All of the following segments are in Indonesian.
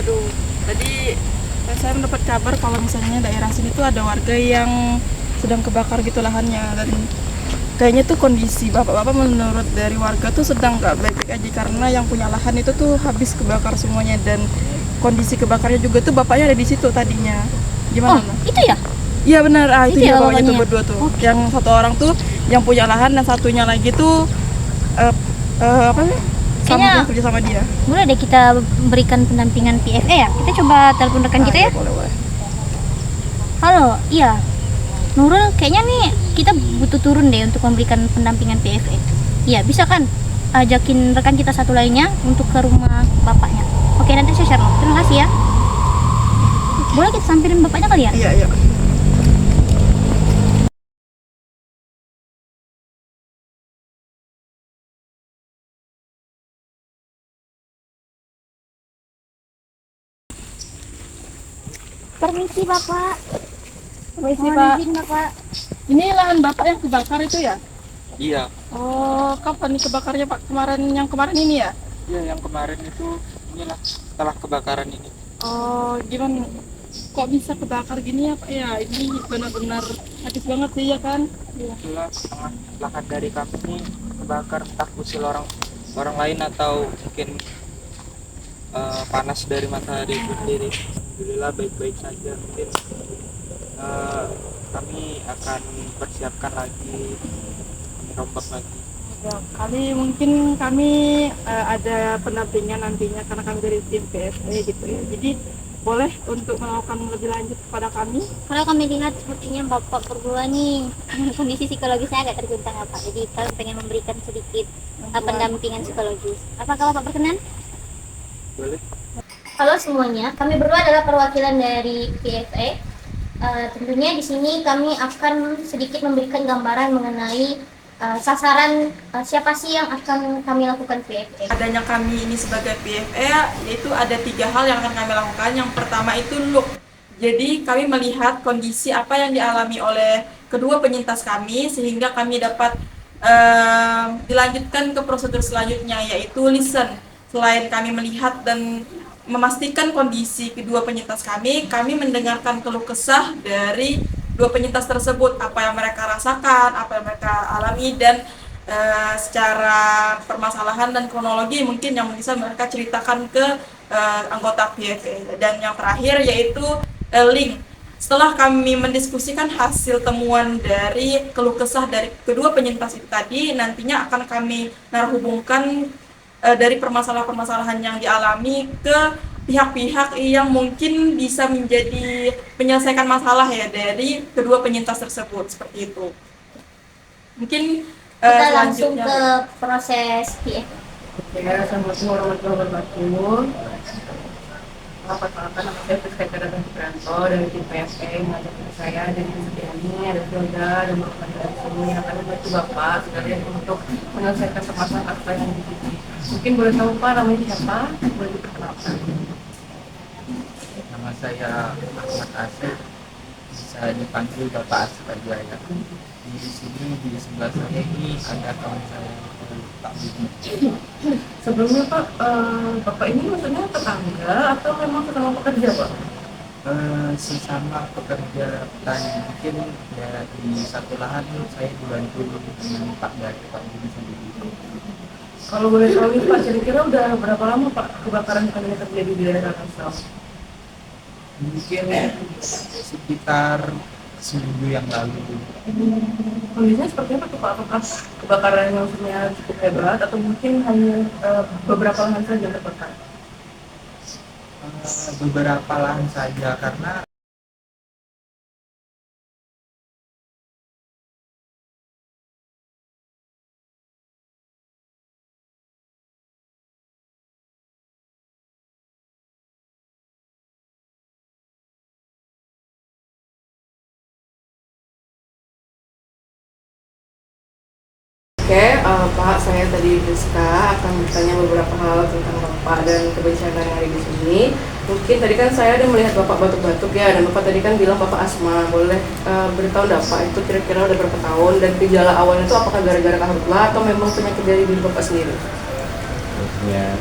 Aduh, tadi saya mendapat kabar kalau misalnya daerah sini tuh ada warga yang sedang kebakar gitu lahannya, dan kayaknya tuh kondisi bapak-bapak menurut dari warga tuh sedang nggak baik-baik aja karena yang punya lahan itu tuh habis kebakar semuanya, dan kondisi kebakarnya juga tuh bapaknya ada di situ tadinya. Oh, Gimana Nah? itu ya? Iya benar, itu Itu dia ya bapaknya tuh bapaknya? berdua tuh. Oke. Yang satu orang tuh yang punya lahan dan satunya lagi tuh eh, apa sih? Sama Kayaknya dia, kerja sama dia. boleh deh kita berikan pendampingan PFA ya. Kita coba telepon rekan kita Iya, ya. boleh. Halo, iya. Nurul, kayaknya nih kita butuh turun deh untuk memberikan pendampingan PFA. Iya, bisa kan? Ajakin rekan kita satu lainnya untuk ke rumah bapaknya. Oke, nanti saya share. Terima kasih ya. Boleh kita samperin bapaknya kali ya? Iya. Permisi Bapak. Permisi Mohon Pak. izin Bapak. Ini lahan bapak yang kebakar itu ya? Iya, Oh, kapan nih kebakarnya Pak? Yang kemarin ini ya? iya yang kemarin itu inilah setelah kebakaran ini. Oh, gimana? Kok bisa kebakar gini ya Pak ya? Ini benar-benar habis banget sih ya kan? Iya. Itulah setengah lahan dari kami ini kebakar, entah usil orang orang lain atau mungkin panas dari matahari itu sendiri. Alhamdulillah baik-baik saja. Mungkin eh, kami akan persiapkan lagi, kami rombak lagi. Ya, kami ada pendampingan nantinya karena kami dari tim PSE gitu ya. Jadi boleh untuk melakukan lebih lanjut kepada kami. Kalau kami lihat sepertinya Bapak berdua nih kondisi psikologisnya agak terguncang ya Pak. Jadi kami pengen memberikan sedikit pendampingan psikologis. Apakah Bapak berkenan? Boleh? Halo semuanya, kami berdua adalah perwakilan dari PFA. Tentunya di sini kami akan sedikit memberikan gambaran mengenai sasaran siapa sih yang akan kami lakukan PFA. Adanya kami ini sebagai PFE, yaitu ada 3 hal yang akan kami lakukan. Yang pertama itu look. Jadi kami melihat kondisi apa yang dialami oleh kedua penyintas kami sehingga kami dapat dilanjutkan ke prosedur selanjutnya, yaitu listen. Selain kami melihat dan memastikan kondisi kedua penyintas kami mendengarkan keluh kesah dari dua penyintas tersebut, apa yang mereka rasakan, apa yang mereka alami, dan secara permasalahan dan kronologi mungkin yang bisa mereka ceritakan ke anggota PFA. Dan yang terakhir yaitu link. Setelah kami mendiskusikan hasil temuan dari keluh kesah dari kedua penyintas itu tadi, nantinya akan kami hubungkan dari permasalahan-permasalahan yang dialami ke pihak-pihak yang mungkin bisa menjadi penyelesaikan masalah ya dari kedua penyintas tersebut, seperti itu. Mungkin Kita langsung selanjutnya ke proses PFA. Ya, Assalamualaikum warahmatullahi wabarakatuh. Perkenalkan nama saya Friska Chandra Supriyanto dari tim PSE. Mengajak saya dan Ibu Setiani, ada Filda dan Bapak dari sini yang akan membantu Bapak sekalian untuk menyelesaikan permasalahan apa yang dimiliki. Mungkin boleh tahu Pak namanya siapa? Boleh diperkenalkan. Nama saya Ahmad Asif, bisa dipanggil Bapak Asif aja ya. Di sini di sebelah saya ini ada kawan saya Pak Budi. Sebelumnya Pak, Bapak ini maksudnya tetangga atau memang sesama pekerja Pak? Sesama pekerja petani, mungkin ya di satu lahan saya dibantu dengan Pak dari Pak Budi sendiri. Kalau boleh tahu ini Pak, kira-kira udah berapa lama Pak kebakaran yang ini terjadi di daerah Kalsel? Mungkin sekitar seminggu yang lalu. Kondisinya seperti apa tuh Pak? Apakah kebakaran yang maksudnya cukup hebat atau mungkin hanya beberapa lahan saja yang terbakar? Beberapa lahan saja karena Oke, Pak, saya tadi Rizka akan bertanya beberapa hal tentang Bapak dan kebencanaan yang ada di sini. Mungkin tadi kan saya ada melihat Bapak batuk-batuk ya, dan Bapak tadi kan bilang Bapak asma. Boleh beritahu enggak Pak, itu kira-kira udah berapa tahun dan gejala awalnya itu apakah gara-gara karhutlah atau memang penyakit dari diri Bapak sendiri? ya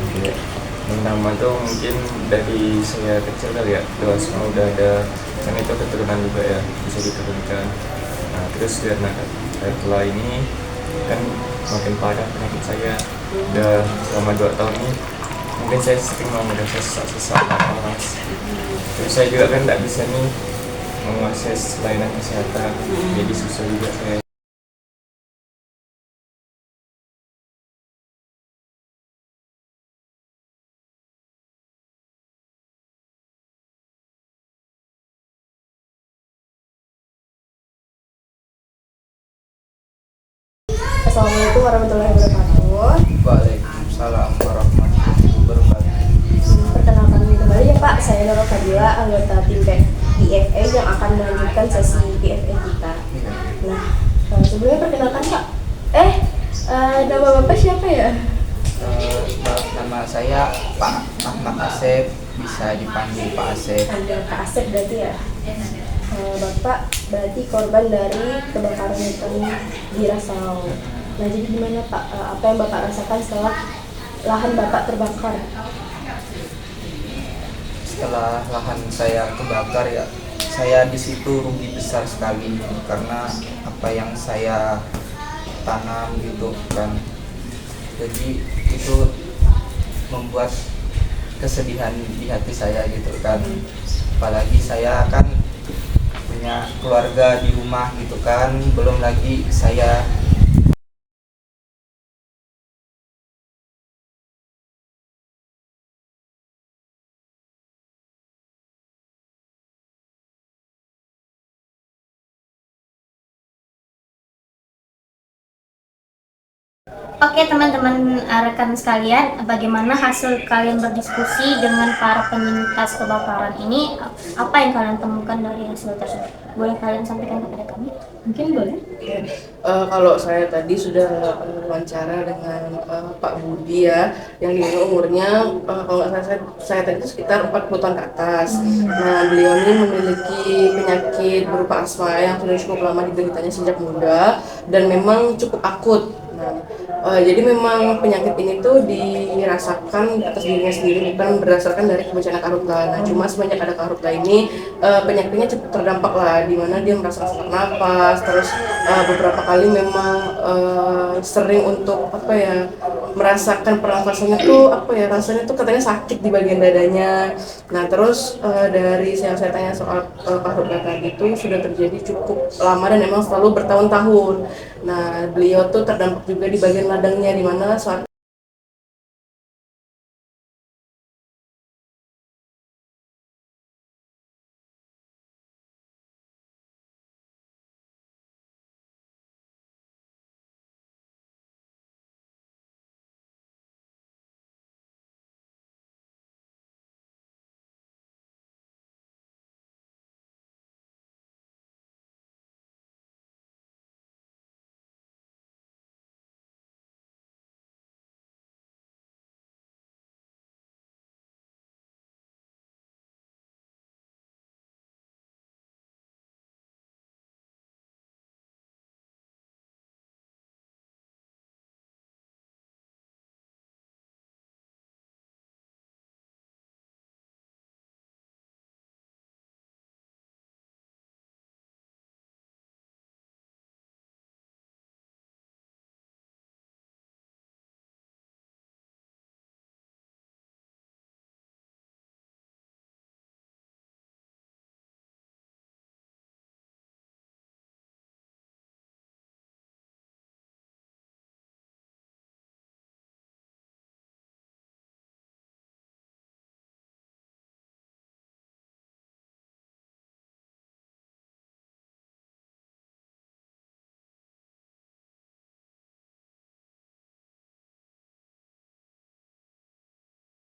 Yang nama tuh mungkin dari saya kecil kali ya, terus udah ada, kan itu keturunan juga ya, bisa diturunkan. Nah terus karena setelah ini kan makin parah penyakit saya, udah selama 2 tahun ini mungkin saya sering merasa sesak-sesak napas. Terus saya juga kan nggak bisa nih mengakses layanan kesehatan, jadi susah juga saya. Assalamualaikum warahmatullahi wabarakatuh. Waalaikumsalam warahmatullahi wabarakatuh. Perkenalkan kembali ya Pak, saya Nurul Fadila, anggota tim PFA yang akan melanjutkan sesi PFA kita. Nah, sebelumnya perkenalkan Pak. Nama Bapak siapa ya? Nama saya Pak Ahmad Asep, bisa dipanggil Pak Asep. Ada Pak Asep berarti ya. Bapak berarti korban dari kebakaran hutan di Rasau. Nah, jadi gimana Pak? Apa yang Bapak rasakan setelah lahan Bapak terbakar? Setelah lahan saya kebakar ya, saya di situ rugi besar sekali karena apa yang saya tanam gitu kan. Jadi itu membuat kesedihan di hati saya gitu kan. Apalagi saya kan punya keluarga di rumah gitu kan, belum lagi saya Oke teman-teman, rekan sekalian, bagaimana hasil kalian berdiskusi dengan para penyintas kebakaran ini? Apa yang kalian temukan dari hasil tersebut? Boleh kalian sampaikan kepada kami? Mungkin boleh. Kalau saya tadi sudah wawancara dengan Pak Budi ya, yang di umurnya kalau nggak salah saya tadi itu sekitar 40 tahun ke atas. Nah, beliau ini memiliki penyakit berupa asma yang sudah cukup lama dideritanya sejak muda dan memang cukup akut. Nah, jadi memang penyakit ini tuh dirasakan atas dirinya sendiri, bukan berdasarkan dari kebencanaan karhutla. Nah, cuma semenjak ada karhutla ini penyakitnya cukup terdampak lah, di mana dia merasa sesak napas, terus beberapa kali memang sering untuk merasakan pernafasannya tuh rasanya tuh katanya sakit di bagian dadanya. Nah, terus dari yang saya tanya soal karhutla tadi itu sudah terjadi cukup lama dan memang selalu bertahun-tahun. Nah, beliau tuh terdampak juga di bagian ladangnya, di mana saat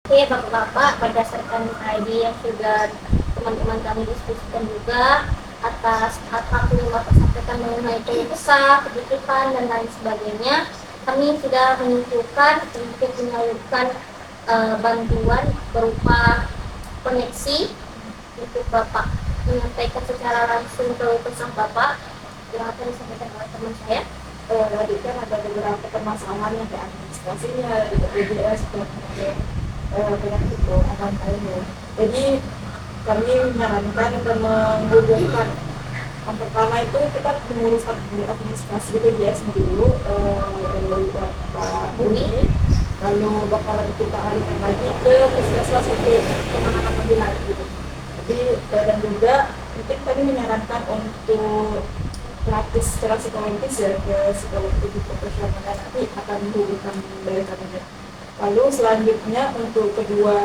Oke Bapak-Bapak, berdasarkan ID yang sudah teman-teman kami diskusikan juga atas apa yang Bapak sampaikan mengenai keluh kesah, kebutuhan dan lain sebagainya, kami sudah menentukan untuk menyalurkan bantuan berupa koneksi untuk Bapak menyampaikan secara langsung keluh kesah Bapak yang akan disampaikan oleh teman saya. Tadi kan ada beberapa permasalahan yang di administrasinya, di BPJS, penyakit itu akan lainnya. Jadi kami menyarankan dan menghubungkan yang pertama itu kita mengurus administrasi BPJS dulu dari Pak Budi, lalu bakalan kita alihkan lagi ke puskesmas untuk penanganan lebih lanjut. Jadi dan juga mungkin kami menyarankan untuk pelatih secara psikologis ya ke psikolog tubuh profesional nanti akan dihubungkan dari kami. Lalu selanjutnya untuk kedua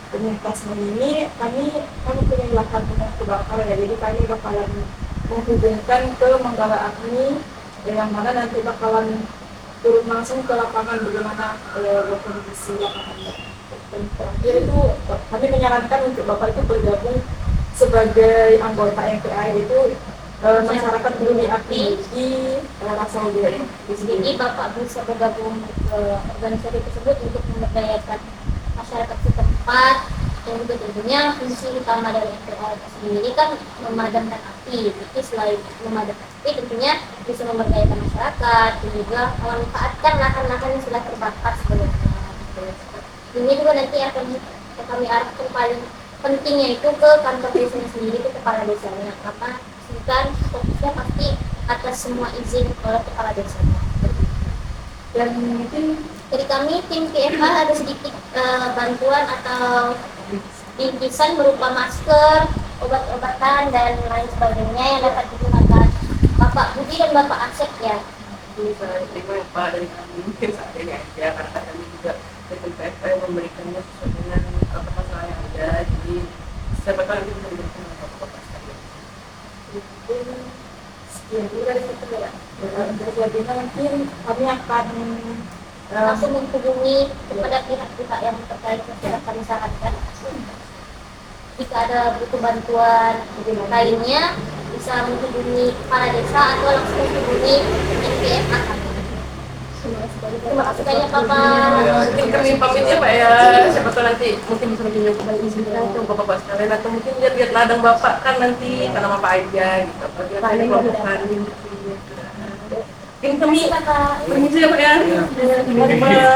penyintas ini kami punya lahan penyakit kebakaran ya, jadi kami bakalan menghubungkan ke Manggala Agni yang mana nanti bakalan turun langsung ke lapangan bagaimana kondisi lapangannya. Dan terakhir itu kami menyarankan untuk Bapak itu bergabung sebagai anggota MPI itu masyarakat peduli aktif di Rasal Diri. Jadi Bapak bisa bergabung ke organisasi tersebut untuk memberdayakan masyarakat setempat, dan juga tentunya fungsi utama dari MPI sendiri kan memadamkan api. Jadi selain memadamkan api tentunya bisa memberdayakan masyarakat dan juga memanfaatkan lahan-lahan yang sudah terbakar sebelumnya. Ini juga nanti akan kami arahkan paling pentingnya itu ke kantor desanya sendiri, ke kepala desanya, karena kan fokusnya pasti atas semua izin oleh kepala desanya. Dan mungkin Dari kami tim PFH ada sedikit bantuan atau bingkisan berupa masker, obat-obatan dan lain sebagainya yang dapat digunakan Bapak Budi dan Bapak Asep ya. Ini saya terima yang Pak dari kami mungkin saat ini aja, karena kami juga dari PFP memberikannya sesuai dengan apa masalah yang ada, jadi siapa tahu nanti bisa diberikan dengan Bapak sekalian. sekian dulu dari kita ya. Dan selanjutnya mungkin kami akan Langsung menghubungi kepada pihak-pihak yang terkait yang kami sarankan. Jika ada butuh bantuan lainnya bisa menghubungi kepala desa atau langsung menghubungi NPFA kami. Terima kasih banyak Bapak. Mungkin kami pamit ya Pak ya, siapa tahu nanti mungkin bisa lebih kembali di sini kan Bapak sekalian, atau mungkin lihat ladang Bapak kan nanti tanam apa aja gitu, apa dia ada kelompok tani. Mungkin kami permisi ya Pak ya. Iya.